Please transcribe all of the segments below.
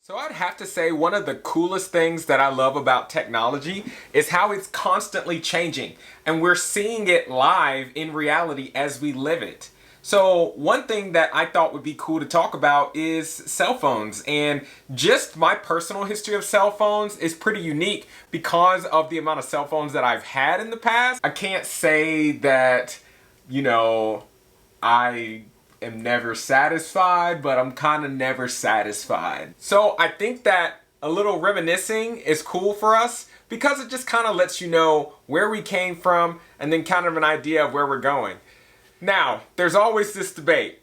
So I'd have to say one of the coolest things that I love about technology is how it's constantly changing, and we're seeing it live in reality as we live it. So one thing that I thought would be cool to talk about is cell phones, and just my personal history of cell phones is pretty unique because of the amount of cell phones that I've had in the past. I can't say that, I am never satisfied, but I'm kind of never satisfied. So I think that a little reminiscing is cool for us because it just kind of lets you know where we came from and then kind of an idea of where we're going. Now, there's always this debate.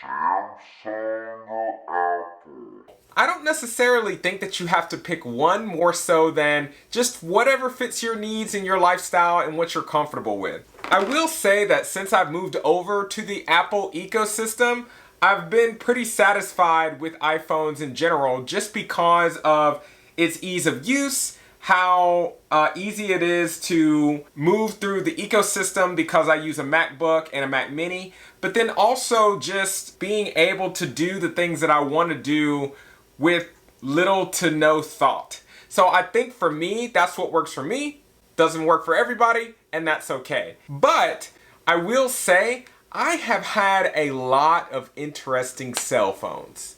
Samsung or Apple? I don't necessarily think that you have to pick one more so than just whatever fits your needs and your lifestyle and what you're comfortable with. I will say that since I've moved over to the Apple ecosystem, I've been pretty satisfied with iPhones in general just because of its ease of use, how easy it is to move through the ecosystem because I use a MacBook and a Mac Mini, but then also just being able to do the things that I want to do with little to no thought. So I think for me, that's what works for me. Doesn't work for everybody, and that's okay. But I will say, I have had a lot of interesting cell phones.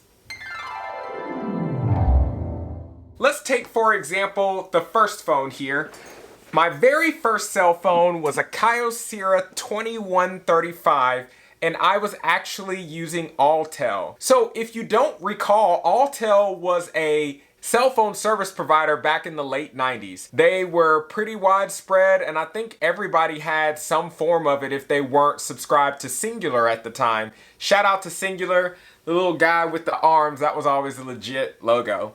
Let's take, for example, the first phone here. My very first cell phone was a Kyocera 2135, and I was actually using Alltel. So if you don't recall, Alltel was a cell phone service provider back in the late 90s. They were pretty widespread, and I think everybody had some form of it if they weren't subscribed to Singular at the time. Shout out to Singular, the little guy with the arms, that was always a legit logo.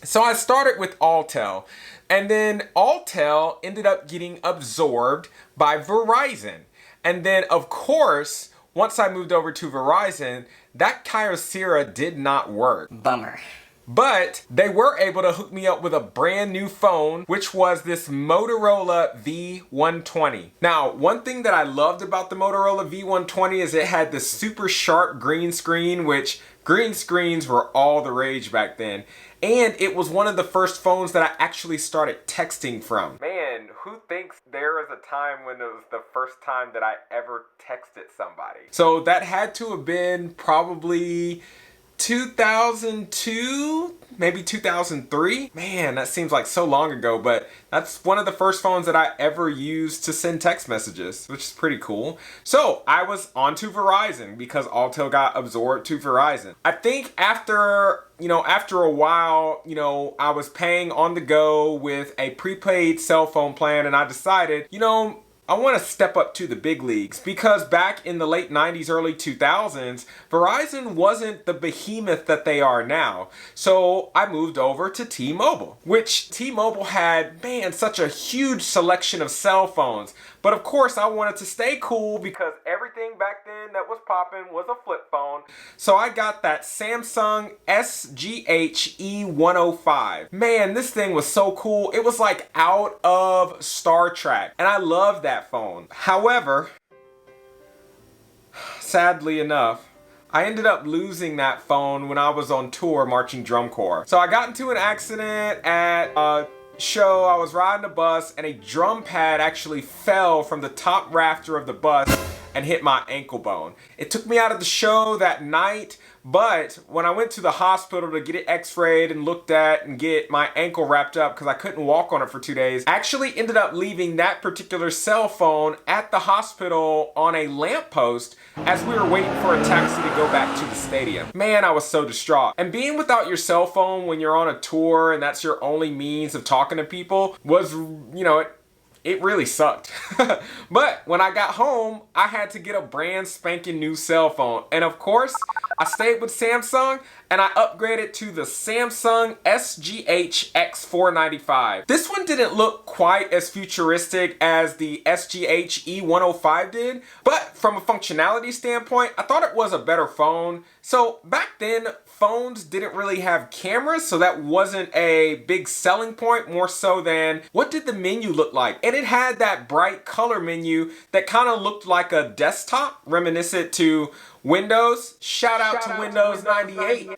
So I started with Alltel, and then Alltel ended up getting absorbed by Verizon. And then, of course, once I moved over to Verizon, that Kyocera did not work. Bummer. But they were able to hook me up with a brand new phone, which was this Motorola V120. Now, one thing that I loved about the Motorola V120 is it had this super sharp green screen, which green screens were all the rage back then. And it was one of the first phones that I actually started texting from. Man, who thinks there was a time when it was the first time that I ever texted somebody? So that had to have been probably 2002, maybe 2003. Man, that seems like so long ago, but that's one of the first phones that I ever used to send text messages, which is pretty cool. So I was onto Verizon because Alltel got absorbed to Verizon. I think after a while, I was paying on the go with a prepaid cell phone plan, and I decided, I want to step up to the big leagues because back in the late 90s, early 2000s, Verizon wasn't the behemoth that they are now. So I moved over to T-Mobile, which T-Mobile had, such a huge selection of cell phones. But of course, I wanted to stay cool because everything back then that was popping was a flip phone. So I got that Samsung SGH E105. Man, this thing was so cool. It was like out of Star Trek, and I loved that phone. However, sadly enough, I ended up losing that phone when I was on tour marching drum corps. So I got into an accident at a show. I was riding a bus and a drum pad actually fell from the top rafter of the bus and hit my ankle bone. It took me out of the show that night, but when I went to the hospital to get it x-rayed and looked at and get my ankle wrapped up because I couldn't walk on it for 2 days, I actually ended up leaving that particular cell phone at the hospital on a lamppost as we were waiting for a taxi to go back to the stadium. Man, I was so distraught. And being without your cell phone when you're on a tour and that's your only means of talking to people was, it really sucked. But when I got home, I had to get a brand spanking new cell phone. And of course, I stayed with Samsung and I upgraded to the Samsung SGH X495. This one didn't look quite as futuristic as the SGH E105 did, but from a functionality standpoint, I thought it was a better phone. So back then, phones didn't really have cameras, so that wasn't a big selling point, more so than what did the menu look like. And it had that bright color menu that kind of looked like a desktop, reminiscent to Windows. Shout out to Windows 98.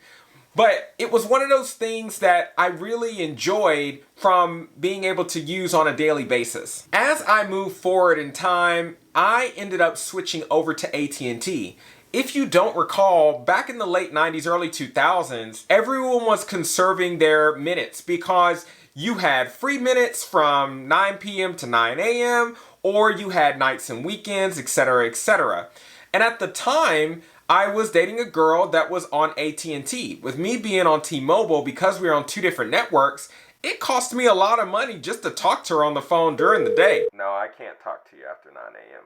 But it was one of those things that I really enjoyed from being able to use on a daily basis. As I moved forward in time, I ended up switching over to AT&T. If you don't recall, back in the late 90s, early 2000s, everyone was conserving their minutes because you had free minutes from 9 p.m. to 9 a.m., or you had nights and weekends, etc., etc. And at the time, I was dating a girl that was on AT&T. With me being on T-Mobile, because we were on two different networks, it cost me a lot of money just to talk to her on the phone during the day. No, I can't talk to you after 9 a.m.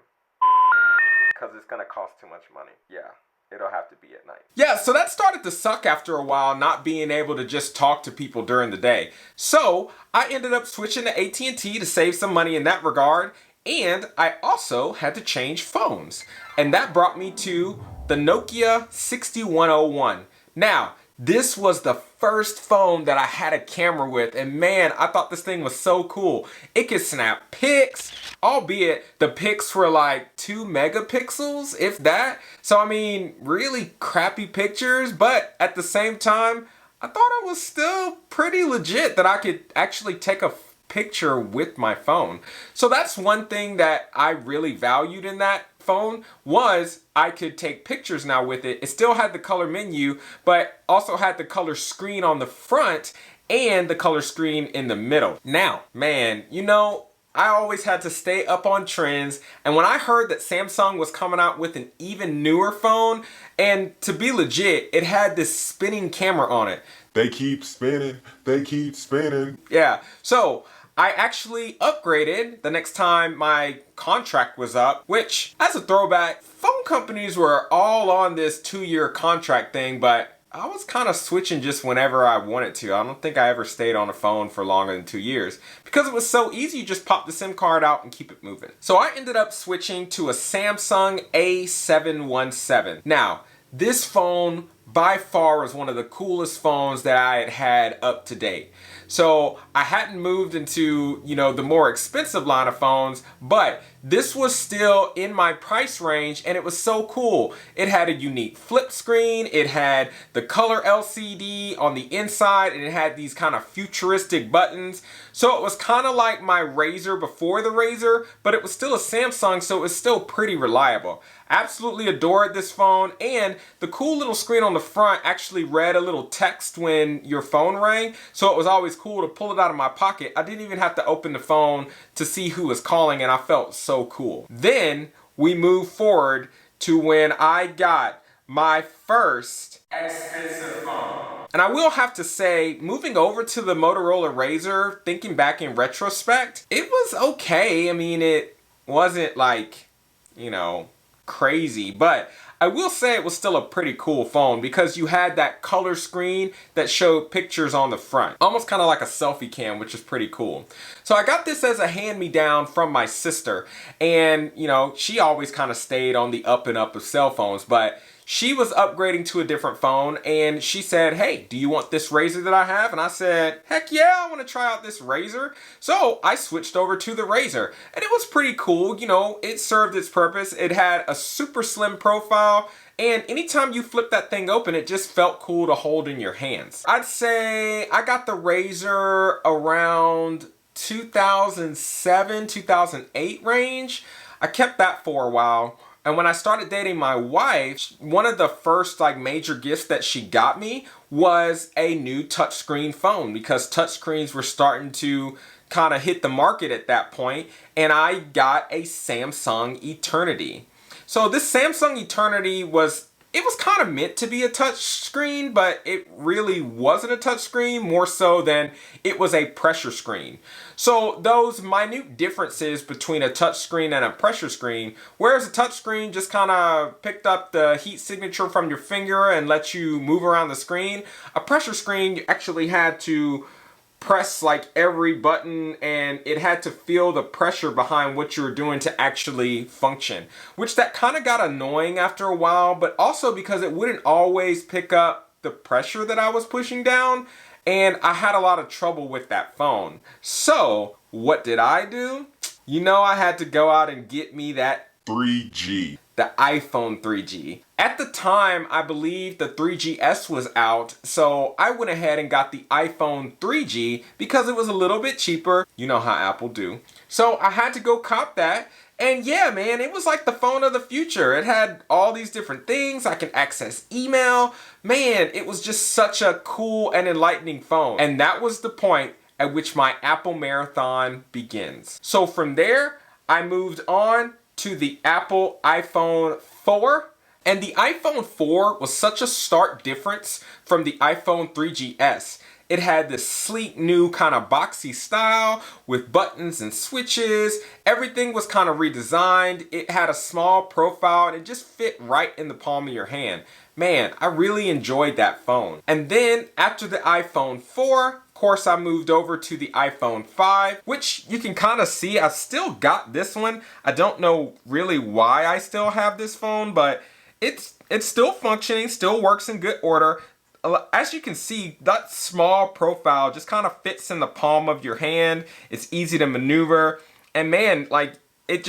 because it's going to cost too much money. Yeah. It'll have to be at night. Yeah, so that started to suck after a while, not being able to just talk to people during the day. So I ended up switching to AT&T to save some money in that regard. And I also had to change phones. And that brought me to the Nokia 6101. Now, this was the first phone that I had a camera with, and man, I thought this thing was so cool. It could snap pics, albeit the pics were like 2 megapixels, if that. So I mean, really crappy pictures, but at the same time, I thought it was still pretty legit that I could actually take a picture with my phone. So that's one thing that I really valued in that phone, was I could take pictures now with it. It still had the color menu, but also had the color screen on the front and the color screen in the middle. Now, man, you know, I always had to stay up on trends, and when I heard that Samsung was coming out with an even newer phone, and to be legit, it had this spinning camera on it. They keep spinning, they keep spinning. Yeah, so I actually upgraded the next time my contract was up, which, as a throwback, phone companies were all on this 2-year contract thing, but I was kind of switching just whenever I wanted to. I don't think I ever stayed on a phone for longer than 2 years because it was so easy. You just pop the SIM card out and keep it moving. So I ended up switching to a Samsung A717. Now, this phone by far was one of the coolest phones that I had had up to date. So I hadn't moved into, you know, the more expensive line of phones, but this was still in my price range, and it was so cool. It had a unique flip screen, it had the color LCD on the inside, and it had these kind of futuristic buttons. So it was kind of like my Razr before the Razr, but it was still a Samsung, so it was still pretty reliable. Absolutely adored this phone, and the cool little screen on the front actually read a little text when your phone rang, so it was always cool to pull it out of my pocket. I didn't even have to open the phone to see who was calling, and I felt so cool. Then we moved forward to when I got my first expensive phone. And I will have to say, moving over to the Motorola Razr, thinking back in retrospect, it was okay. I mean, it wasn't like, you know, crazy, but I will say it was still a pretty cool phone because you had that color screen that showed pictures on the front. Almost kind of like a selfie cam, which is pretty cool. So I got this as a hand-me-down from my sister, and you know, she always kind of stayed on the up and up of cell phones, but she was upgrading to a different phone, and she said, hey, do you want this Razr that I have? And I said, heck yeah, I want to try out this Razr. So I switched over to the Razr, and it was pretty cool. You know, it served its purpose. It had a super slim profile, and anytime you flip that thing open, it just felt cool to hold in your hands. I'd say I got the Razr around 2007, 2008 range. I kept that for a while. And when I started dating my wife, one of the first like major gifts that she got me was a new touchscreen phone, because touchscreens were starting to kind of hit the market at that point, and I got a Samsung Eternity. So this Samsung Eternity was kind of meant to be a touch screen, but it really wasn't a touch screen, more so than it was a pressure screen. So those minute differences between a touch screen and a pressure screen, whereas a touch screen just kind of picked up the heat signature from your finger and let you move around the screen, a pressure screen you actually had to press like every button, and it had to feel the pressure behind what you were doing to actually function, which that kind of got annoying after a while, but also because it wouldn't always pick up the pressure that I was pushing down, and I had a lot of trouble with that phone. So what did I do? You know, I had to go out and get me that 3G. the iPhone 3G. At the time, I believe the 3GS was out, so I went ahead and got the iPhone 3G because it was a little bit cheaper. You know how Apple do. So I had to go cop that. And yeah, man, it was like the phone of the future. It had all these different things. I can access email. Man, it was just such a cool and enlightening phone. And that was the point at which my Apple marathon begins. So from there, I moved on to the Apple iPhone 4. And the iPhone 4 was such a stark difference from the iPhone 3GS. It had this sleek new kind of boxy style with buttons and switches. Everything was kind of redesigned. It had a small profile and it just fit right in the palm of your hand. Man, I really enjoyed that phone. And then after the iPhone 4, of course, I moved over to the iPhone 5, which you can kind of see I still got this one. I don't know really why I still have this phone, but it's still functioning, still works in good order. As you can see, that small profile just kind of fits in the palm of your hand. It's easy to maneuver. And man, like it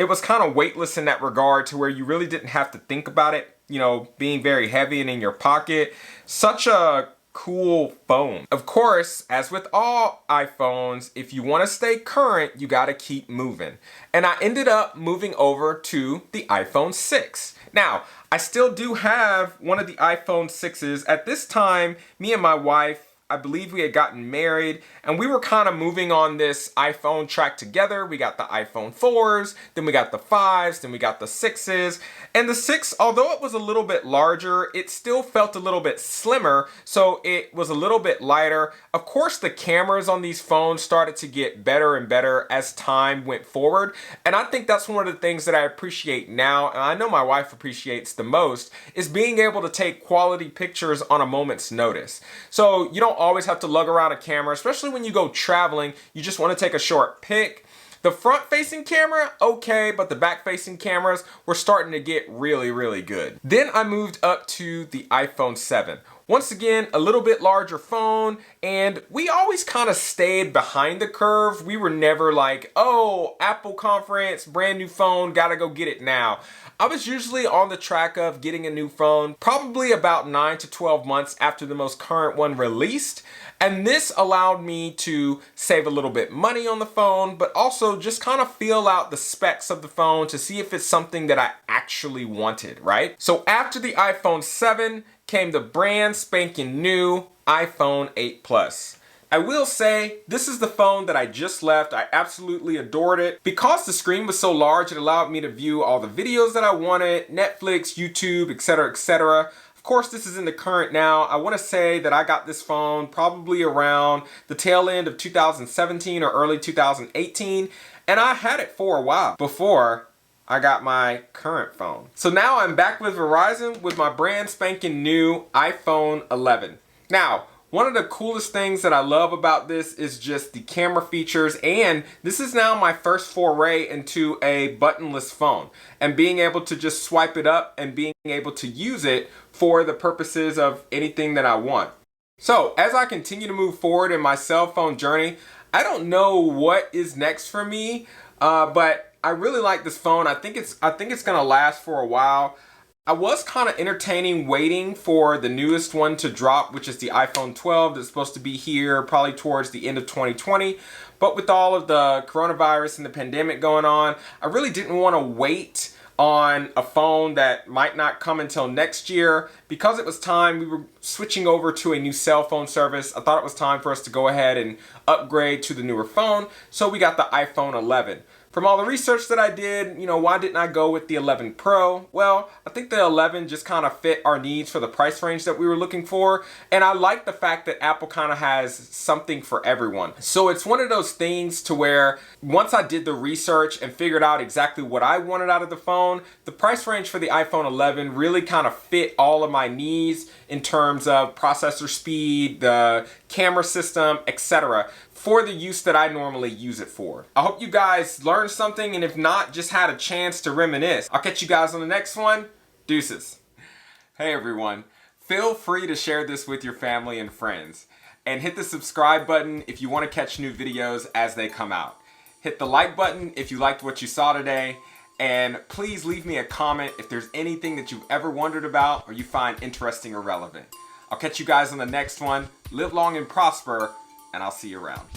was kind of weightless in that regard to where you really didn't have to think about it, you know, being very heavy and in your pocket. Such a cool phone. Of course, as with all iPhones, if you want to stay current, you got to keep moving. And I ended up moving over to the iPhone 6. Now, I still do have one of the iPhone 6s. At this time, me and my wife, I believe we had gotten married and we were kind of moving on this iPhone track together. We got the iPhone 4s, then we got the 5s, then we got the 6s. And the 6, although it was a little bit larger, it still felt a little bit slimmer, so it was a little bit lighter. Of course, the cameras on these phones started to get better and better as time went forward. And I think that's one of the things that I appreciate now, and I know my wife appreciates the most, is being able to take quality pictures on a moment's notice. So you don't always have to lug around a camera, especially when you go traveling. You just want to take a short pic. The front-facing camera, okay, but the back-facing cameras were starting to get really, really good. Then I moved up to the iPhone 7. Once again, a little bit larger phone, and we always kind of stayed behind the curve. We were never like, oh, Apple conference, brand new phone, gotta go get it now. I was usually on the track of getting a new phone probably about 9 to 12 months after the most current one released. And this allowed me to save a little bit money on the phone, but also just kind of feel out the specs of the phone to see if it's something that I actually wanted, right? So after the iPhone 7 came the brand spanking new iPhone 8 Plus. I will say, this is the phone that I just left. I absolutely adored it. Because the screen was so large, it allowed me to view all the videos that I wanted, Netflix, YouTube, etc., etc. Of course, this is in the current now. I want to say that I got this phone probably around the tail end of 2017 or early 2018, and I had it for a while before I got my current phone. So now I'm back with Verizon with my brand spanking new iPhone 11. Now, one of the coolest things that I love about this is just the camera features, and this is now my first foray into a buttonless phone and being able to just swipe it up and being able to use it for the purposes of anything that I want. So as I continue to move forward in my cell phone journey, I don't know what is next for me, but I really like this phone. I think it's gonna last for a while. I was kind of entertaining waiting for the newest one to drop, which is the iPhone 12 that's supposed to be here probably towards the end of 2020. But with all of the coronavirus and the pandemic going on, I really didn't want to wait on a phone that might not come until next year. Because it was time, we were switching over to a new cell phone service. I thought it was time for us to go ahead and upgrade to the newer phone. So we got the iPhone 11. From all the research that I did, why didn't I go with the 11 Pro? Well, I think the 11 just kind of fit our needs for the price range that we were looking for. And I like the fact that Apple kind of has something for everyone. So it's one of those things to where once I did the research and figured out exactly what I wanted out of the phone, the price range for the iPhone 11 really kind of fit all of my needs in terms of processor speed, the camera system, etc. for the use that I normally use it for. I hope you guys learned something, and if not, just had a chance to reminisce. I'll catch you guys on the next one. Deuces. Hey everyone, feel free to share this with your family and friends. And hit the subscribe button if you want to catch new videos as they come out. Hit the like button if you liked what you saw today. And please leave me a comment if there's anything that you've ever wondered about or you find interesting or relevant. I'll catch you guys on the next one. Live long and prosper, and I'll see you around.